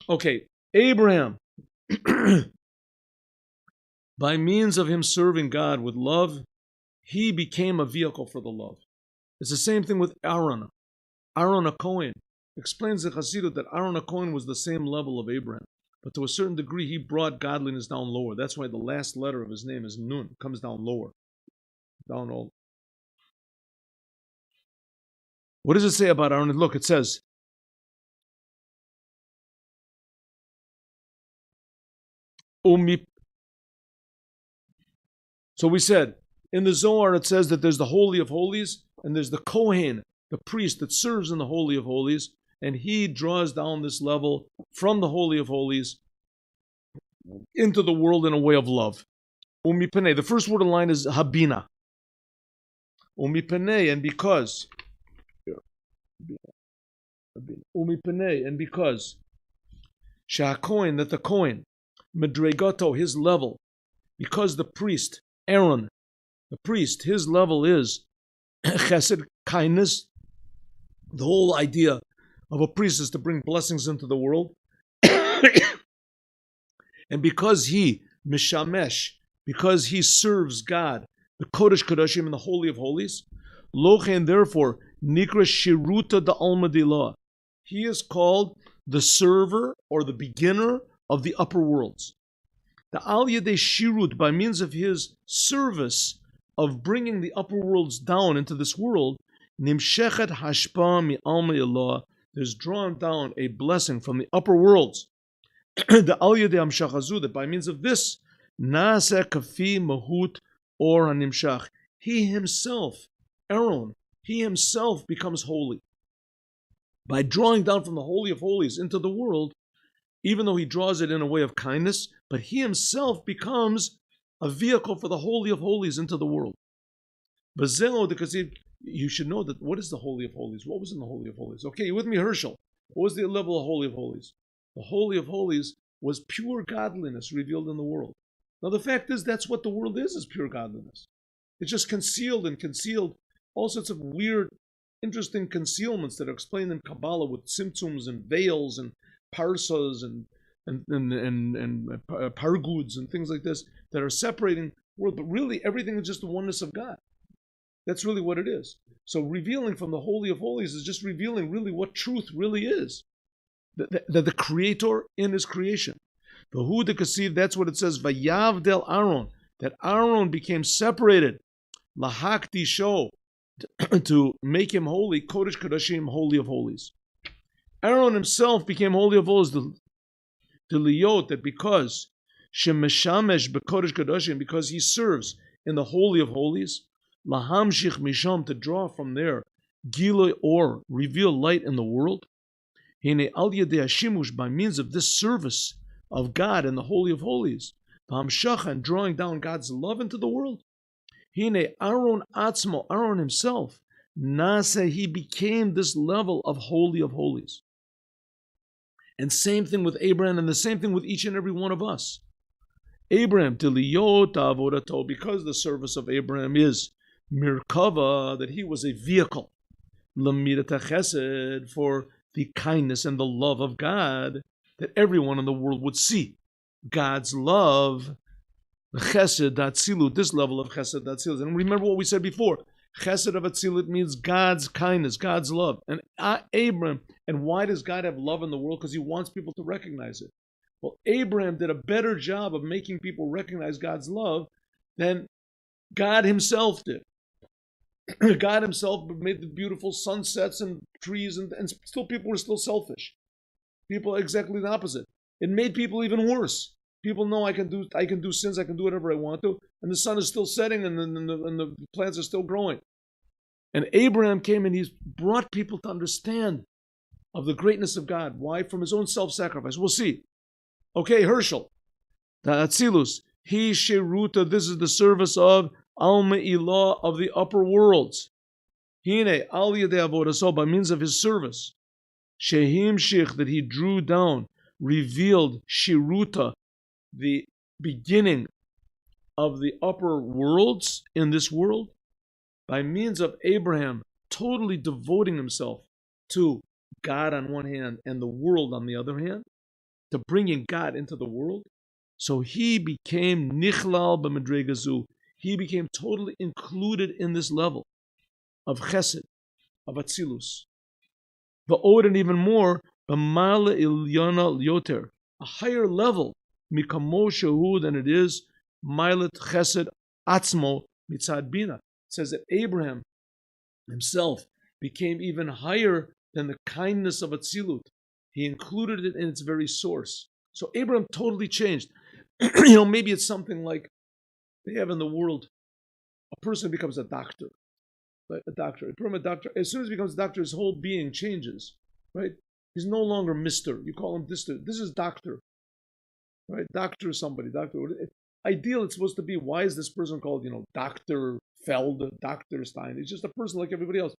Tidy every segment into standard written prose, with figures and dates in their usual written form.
Okay, Abraham, by means of him serving God with love, he became a vehicle for the love. It's the same thing with Aaron. Aaron a Cohen explains the Chassidus that Aaron a Cohen was the same level of Abraham, but to a certain degree he brought godliness down lower. That's why the last letter of his name is Nun, comes down lower, down all. What does it say about Aaron? Look, it says, so we said, in the Zohar it says that there's the Holy of Holies, and there's the Kohen, the priest that serves in the Holy of Holies, and he draws down this level from the Holy of Holies into the world in a way of love. Umipene, the first word in line is Habina. Umipene, and because. Umipene, and because. Shakoin, that the Kohen, Medregato, his level, because the priest, Aaron, the priest, his level is Chesed, kindness. The whole idea of a priest is to bring blessings into the world. And because he, Mishamesh, because he serves God, the Kodesh Kodashim in the Holy of Holies, Lochen, therefore, Nikra Shiruta da Almadillah. He is called the server or the beginner of the upper worlds. The Al Yedei Shirut, by means of his service of bringing the upper worlds down into this world, Nimshechet Hashpa mi Alma Ilah, there's drawn down a blessing from the upper worlds. The Al Yedei Amshachazu, that by means of this, Nase Kafi Mahut or Hanimshach, he himself, Aaron, he himself becomes holy. By drawing down from the Holy of Holies into the world, even though he draws it in a way of kindness, but he himself becomes a vehicle for the Holy of Holies into the world. Because you should know that what is the Holy of Holies? What was in the Holy of Holies? Okay, you with me, Herschel? What was the level of Holy of Holies? The Holy of Holies was pure godliness revealed in the world. Now the fact is that's what the world is pure godliness. It's just concealed all sorts of weird, interesting concealments that are explained in Kabbalah with symptoms and veils and parsas and parguds and things like this that are separating the world. But really, everything is just the oneness of God. That's really what it is. So revealing from the Holy of Holies is just revealing really what truth really is. That the Creator in His creation. The Hu de Kasiv, that's what it says, Vayavdel Aaron, that Aaron became separated, Lahakti Sho, to make him holy, Kodesh Kodashim, Holy of Holies. Aaron himself became Holy of Holies, the Liyot, that because Shemeshamesh Bekodesh Kodashim, because he serves in the Holy of Holies, Lahamshich Misham, to draw from there, Giloi Or, reveal light in the world, Hine Al Yedei Hashimush, by means of this service of God in the Holy of Holies, V'hamshacha, and drawing down God's love into the world. Hine Aaron Atzmo, Aaron himself, Nase, he became this level of Holy of Holies. And same thing with Abraham, and the same thing with each and every one of us. Abraham, Tiliyot Avodato, because the service of Abraham is Mirkava, that he was a vehicle, Lamidat Chesed, for the kindness and the love of God, that everyone in the world would see God's love, the Chesed Atzilut, this level of Chesed Atzilut. And remember what we said before, Chesed of Atzilut means God's kindness, God's love. And Abraham, and why does God have love in the world? Because he wants people to recognize it. Well, Abraham did a better job of making people recognize God's love than God himself did. God himself made the beautiful sunsets and trees, and still people were still selfish. People exactly the opposite. It made people even worse. People know I can do sins, I can do whatever I want to, and the sun is still setting, and the plants are still growing. And Abraham came and he brought people to understand of the greatness of God. Why? From his own self-sacrifice. We'll see. Okay, Herschel, the Atzilus, he Sheruta, this is the service of Alma Ilah, of the upper worlds. Hine Al Yedei Avodah, so by means of his service, Shehim Shich, that he drew down, revealed Shiruta, the beginning of the upper worlds in this world, by means of Abraham totally devoting himself to God on one hand and the world on the other hand. to bringing God into the world. So he became nichlal b'medregazu. He became totally included in this level of chesed, of atzilus. Va'od, and even more, b'mala ilyana yoter, a higher level, mikamo shehu, than it is milet chesed atzmo mitzad bina. It says that Abraham himself became even higher than the kindness of atzilut. He included it in its very source. So Abraham totally changed. Maybe it's something like they have in the world, a person becomes a doctor. Right? A doctor. As soon as he becomes a doctor, his whole being changes. Right? He's no longer Mr. You call him this. This is doctor. Right? Doctor is somebody. Doctor. Ideal, it's supposed to be, why is this person called, Dr. Feld, Dr. Stein? He's just a person like everybody else.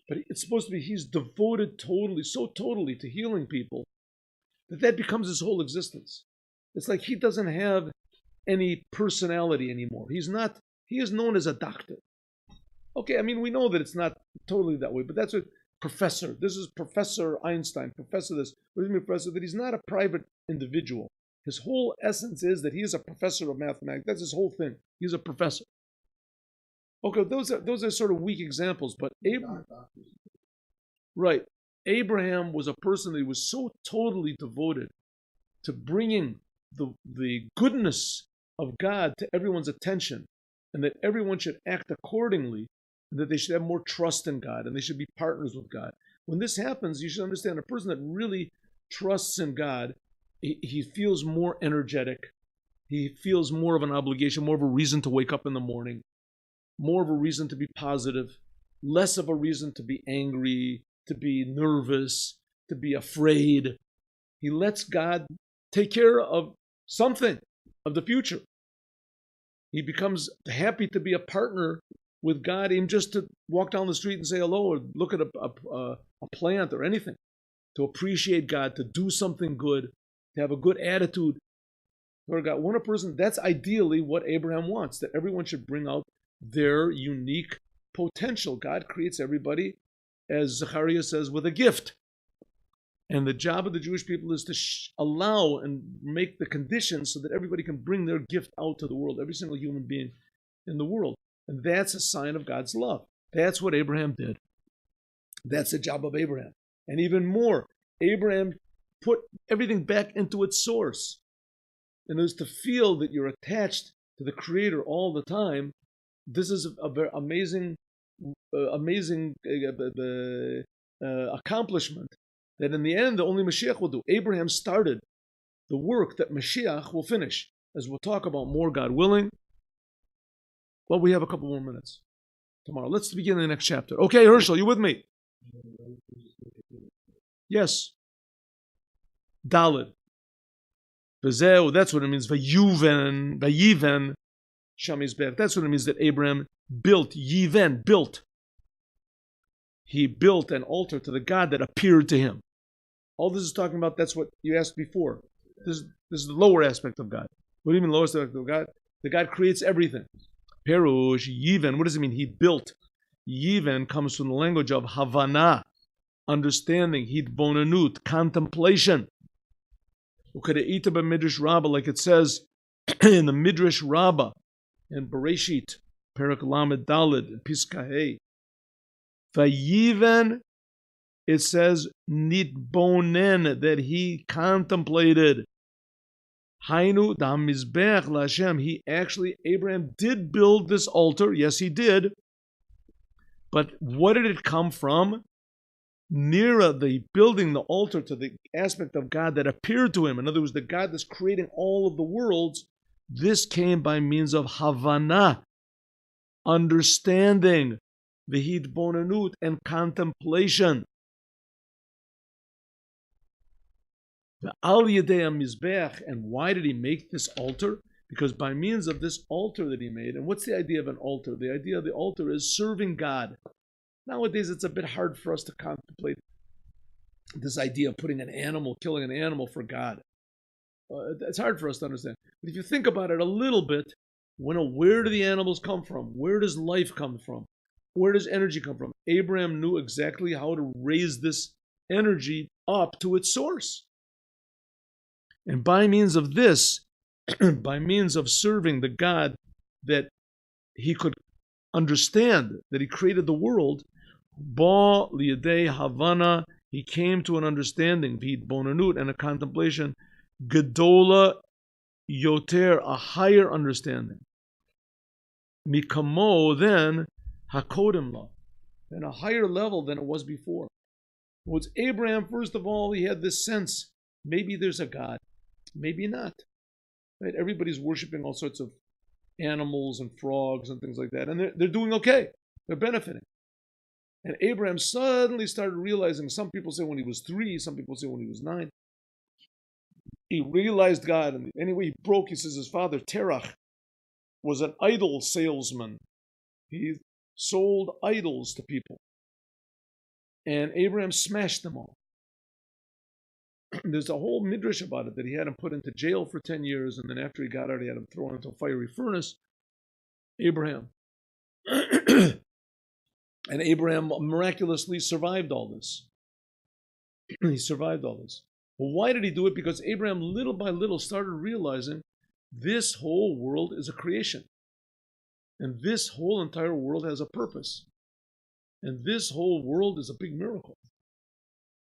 But it's supposed to be, he's devoted totally, so totally to healing people that becomes his whole existence. It's like he doesn't have any personality anymore. He is known as a doctor. Okay, I mean, we know that it's not totally that way, but that's what professor. This is Professor Einstein, Professor this. What does he mean, Professor? That he's not a private individual. His whole essence is that he is a professor of mathematics. That's his whole thing. He's a professor. Okay, those are sort of weak examples, but Abraham was a person that was so totally devoted to bringing the goodness of God to everyone's attention, and that everyone should act accordingly, and that they should have more trust in God, and they should be partners with God. When this happens, you should understand a person that really trusts in God, he feels more energetic. He feels more of an obligation, more of a reason to wake up in the morning, more of a reason to be positive, less of a reason to be angry, to be nervous, to be afraid. He lets God take care of something of the future. He becomes happy to be a partner with God, even just to walk down the street and say hello, or look at a plant or anything, to appreciate God, to do something good, to have a good attitude toward God. When a person, that's ideally what Abraham wants, that everyone should bring out their unique potential. God creates everybody, as Zechariah says, with a gift. And the job of the Jewish people is to allow and make the conditions so that everybody can bring their gift out to the world, every single human being in the world. And that's a sign of God's love. That's what Abraham did. That's the job of Abraham. And even more, Abraham put everything back into its source. And it was to feel that you're attached to the Creator all the time. This is a very amazing accomplishment that in the end, the only Mashiach will do. Abraham started the work that Mashiach will finish, as we'll talk about more, God willing. Well, we have a couple more minutes tomorrow. Let's begin the next chapter. Okay, Herschel, you with me? Yes. Daled. V'zeu, that's what it means. Vayiven shamizbech. That's what it means that Abraham built. Yiven, built. He built an altar to the God that appeared to him. All this is talking about, that's what you asked before. This is the lower aspect of God. What do you mean lower aspect of God? The God creates everything. Perush, Yiven, what does it mean? He built. Yiven comes from the language of Havana, understanding, Hitbonanut, contemplation. Ukadeita Midrash Rabbah, like it says in the Midrash Rabbah, in Bereshit, Perak Lamed Daled, Piskahei. Vayiven, it says, Nitbonen, that he contemplated. Hainu dam mizbech laHashem. He actually, Abraham did build this altar. Yes, he did. But what did it come from? Nearer the building the altar to the aspect of God that appeared to him. In other words, the God that's creating all of the worlds. This came by means of Havana, understanding, the Hitbonanut, and contemplation. The Al Yedei Mizbech. And why did he make this altar? Because by means of this altar that he made, and what's the idea of an altar? The idea of the altar is serving God. Nowadays, it's a bit hard for us to contemplate this idea of putting an animal, killing an animal for God. It's hard for us to understand. But if you think about it a little bit, where do the animals come from? Where does life come from? Where does energy come from? Abraham knew exactly how to raise this energy up to its source. And by means of this, by means of serving the God that he could understand, that he created the world, Ba liyadei Havana, he came to an understanding, v'hitbonanut, and a contemplation, gedola yoter, a higher understanding, mikamo, then hakodem la, and a higher level than it was before. Was Abraham, first of all, he had this sense, maybe there's a God, maybe not. Right? Everybody's worshiping all sorts of animals and frogs and things like that, and they're doing okay. They're benefiting. And Abraham suddenly started realizing, some people say when he was 3, some people say when he was 9. He realized God, and anyway he broke, he says his father, Terach, was an idol salesman. He sold idols to people. And Abraham smashed them all. There's a whole midrash about it, that he had him put into jail for 10 years, and then after he got out, he had him thrown into a fiery furnace. Abraham. And Abraham miraculously survived all this. He survived all this. Well, why did he do it? Because Abraham, little by little, started realizing this whole world is a creation. And this whole entire world has a purpose. And this whole world is a big miracle.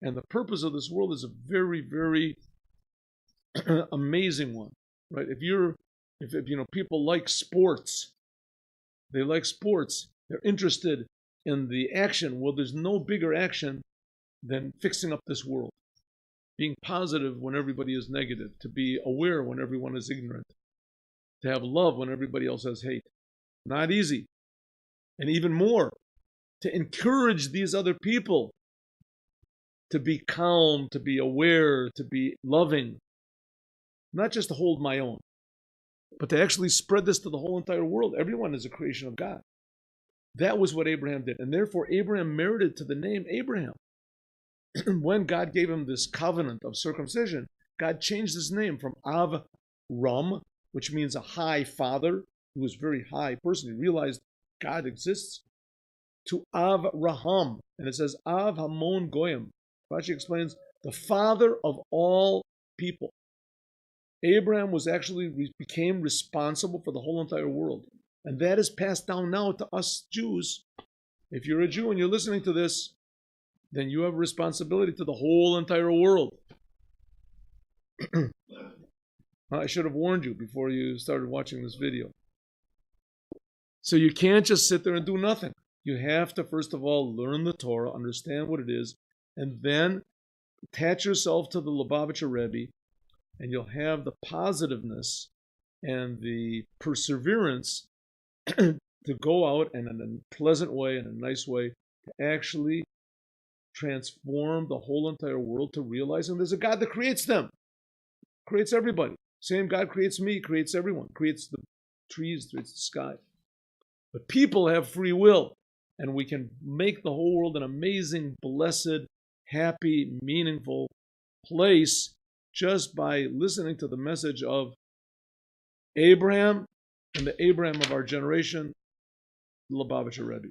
And the purpose of this world is a very, very amazing one, right? If people like sports, they like sports, they're interested in the action. Well, there's no bigger action than fixing up this world. Being positive when everybody is negative, to be aware when everyone is ignorant, to have love when everybody else has hate. Not easy. And even more, to encourage these other people to be calm, to be aware, to be loving. Not just to hold my own, but to actually spread this to the whole entire world. Everyone is a creation of God. That was what Abraham did. And therefore, Abraham merited to the name Abraham. When God gave him this covenant of circumcision, God changed his name from Avram, which means a high father, who was a very high person. He realized God exists, to Avraham. And it says Av Hamon Goyim. Rashi explains, the father of all people. Abraham became responsible for the whole entire world. And that is passed down now to us Jews. If you're a Jew and you're listening to this, then you have a responsibility to the whole entire world. I should have warned you before you started watching this video. So you can't just sit there and do nothing. You have to, first of all, learn the Torah, understand what it is, and then attach yourself to the Lubavitcher Rebbe, and you'll have the positiveness and the perseverance to go out and in a pleasant way, in a nice way, to actually transform the whole entire world, to realizing there's a God that creates them, creates everybody. Same God creates me, creates everyone, creates the trees, creates the sky. But people have free will, and we can make the whole world an amazing, blessed, happy, meaningful place just by listening to the message of Abraham and the Abraham of our generation, the Lubavitcher Rebbe.